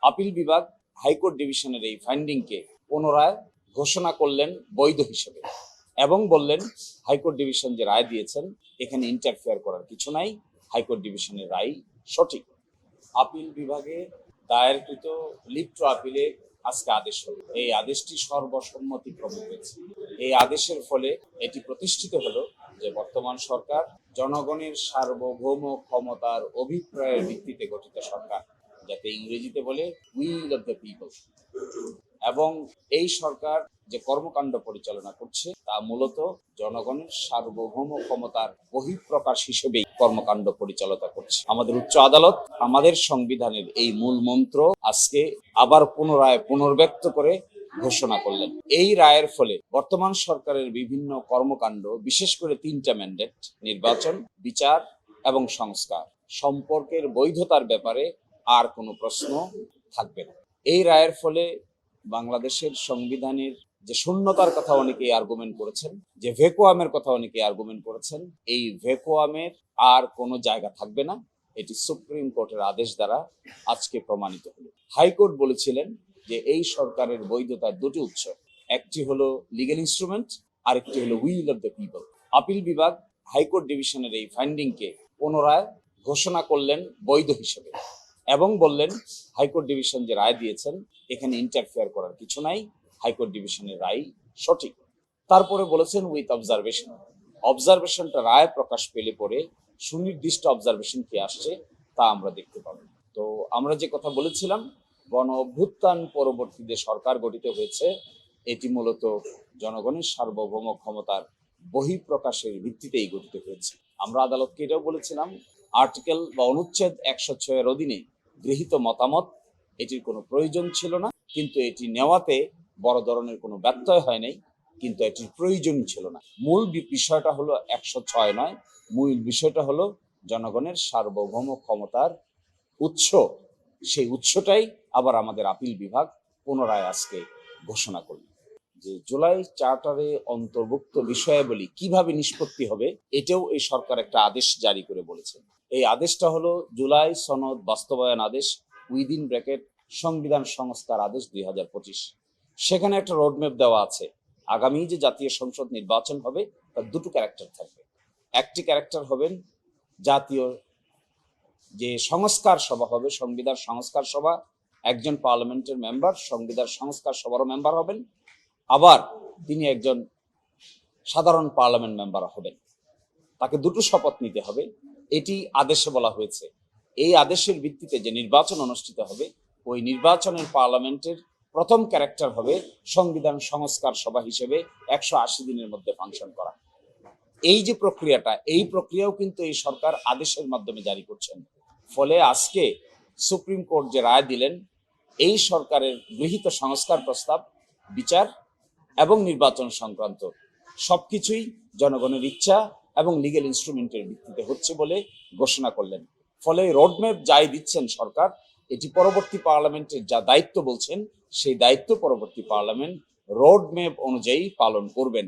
Appeal বিভাগ high court ডিভিশনের এই ফাইন্ডিংকে পুনরায় ঘোষণা করলেন বৈধ হিসেবে এবং বললেন হাইকোর্ট ডিভিশন যে রায় দিয়েছেন এখানে ইন্টারফেয়ার করার কিছু নাই, হাইকোর্ট ডিভিশনের রায় সঠিক। আপিল বিভাগে দায়েরকৃত লিভ টু আপিলে আজকে আদেশ হলো। এই আদেশটি সর্বসম্মতিক্রমে হয়েছে। এই আদেশের ফলে এটি প্রতিষ্ঠিত হলো যে বর্তমান সরকার জনগণের সার্বভৌম ক্ষমতার অভিপ্রায়ের ভিত্তিতে গঠিত সরকার, যাতে ইংরেজিতে বলে উইল অফ দ্য পিপল। এবং এই সরকার যে কর্মকাণ্ড পরিচালনা করছে তা মূলত জনগণের সার্বভৌম ক্ষমতার বহিঃপ্রকাশ হিসেবেই কর্মকাণ্ড পরিচালনা করছে। আমাদের উচ্চ আদালত আমাদের সংবিধানের এই মূল মন্ত্র আজকে আবার পুনরায় পুনর্ব্যক্ত করে ঘোষণা করলেন। এই রায়ের ফলে বর্তমান সরকারের বিভিন্ন কর্মকাণ্ড, বিশেষ করে 3টা ম্যান্ডেট নির্বাচন, বিচার এবং সংস্কার সম্পর্কের বৈধতার ব্যাপারে আর কোনো প্রশ্ন থাকবে না। এই রায়ের ফলে বাংলাদেশের সংবিধানের যে শূন্যতার কথা অনেকেই আর্গুমেন্ট করেছেন, যে ভ্যাকুয়ামের কথা অনেকেই আর্গুমেন্ট করেছেন, এই ভ্যাকুয়ামের আর কোনো জায়গা থাকবে না। এটি সুপ্রিম কোর্টের আদেশ দ্বারা আজকে প্রমাণিত হলো। হাইকোর্ট বলেছিলেন যে এই সরকারের বৈধতার দুটি উৎস, একটি হলো লিগ্যাল ইনস্ট্রুমেন্ট, আরেকটি হলো will of the people. Appeal বিভাগ হাইকোর্ট ডিভিশনের এই ফাইন্ডিংকে পুনরায় ঘোষণা করলেন বৈধ হিসেবে এবং বললেন হাইকোর্ট ডিভিশন যে রায় দিয়েছেন এখানে ইন্টারফেয়ার করার কিছু নাই, হাইকোর্ট ডিভিশনের রায় সঠিক। তারপরে বলেছেন উইথ অবজারভেশন। অবজারভেশনটা রায় প্রকাশ পেলে পরে সুনির্দিষ্ট অবজারভেশন কি আসছে তা আমরা দেখতে পাবো। তো আমরা যে কথা বলেছিলাম, গণ অভ্যুত্থান পরবর্তী যে সরকার গঠিত হয়েছে এটি মূলত জনগণের সার্বভৌম ক্ষমতার বহিঃপ্রকাশের ভিত্তিতেই গঠিত হয়েছে। আমরা আদালতকে এটাও বলেছিলাম, আর্টিকেল বা অনুচ্ছেদ 106-এর অধীনে গৃহীত মতামত এটির কোনো প্রয়োজন ছিল না, কিন্তু এটি নেওয়াতে বড় ধরনের কোনো ব্যত্যয় হয় নাই, কিন্তু এটির প্রয়োজন ছিল না। মূল বিষয়টা হলো 106 নয়, মূল বিষয়টা হলো জনগণের সার্বভৌম ক্ষমতার উৎস। সেই উৎসটাই আবার আমাদের আপিল বিভাগ পুনরায় আজকে ঘোষণা করল যে জুলাই চার্টারে অন্তর্ভুক্ত বিষয়াবলী কিভাবে নিষ্পত্তি হবে, এটাও এই সরকার একটা আদেশ জারি করে বলেছে। এই আদেশটা হলো জুলাই সনদ বাস্তবায়ন আদেশ উইদিন ব্র্যাকেট সংবিধান সংস্কার আদেশ 2025। সেখানে একটা রোডম্যাপ দেওয়া আছে। আগামী যে জাতীয় সংসদ নির্বাচন হবে তার দুটো ক্যারেক্টার থাকবে। একটি ক্যারেক্টার হবেন জাতীয় যে সংস্কার সভা হবে, সংবিধান সংস্কার সভা, একজন পার্লামেন্টের মেম্বার সংবিধান সংস্কার সভারও মেম্বার হবেন, আবার তিনি একজন সাধারণ পার্লামেন্ট মেম্বার হবেন। তাকে দুটো শপথ নিতে হবে, এটি আদেশে বলা হয়েছে। এই আদেশের ভিত্তিতে যে নির্বাচন অনুষ্ঠিত হবে, ওই নির্বাচনের পার্লামেন্টের প্রথম ক্যারেক্টার হবে সংবিধান সংস্কার সভা হিসেবে 180 দিনের মধ্যে ফাংশন করা। এই যে প্রক্রিয়াটা, এই প্রক্রিয়াও কিন্তু এই সরকার আদেশের মাধ্যমে জারি করছেন। ফলে আজকে সুপ্রিম কোর্ট যে রায় দিলেন, এই সরকারের গৃহীত সংস্কার প্রস্তাব, বিচার এবং নির্বাচন সংক্রান্ত সবকিছুই জনগণের ইচ্ছা এবং লিগ্যাল ইনস্ট্রুমেন্টের ভিত্তিতে হচ্ছে বলে ঘোষণা করলেন। ফলে রোডম্যাপ যাই দিচ্ছেন সরকার, এটি পরবর্তী পার্লামেন্টের যা দায়িত্ব বলছেন সেই দায়িত্ব পরবর্তী পার্লামেন্ট রোডম্যাপ অনুযায়ী পালন করবেন।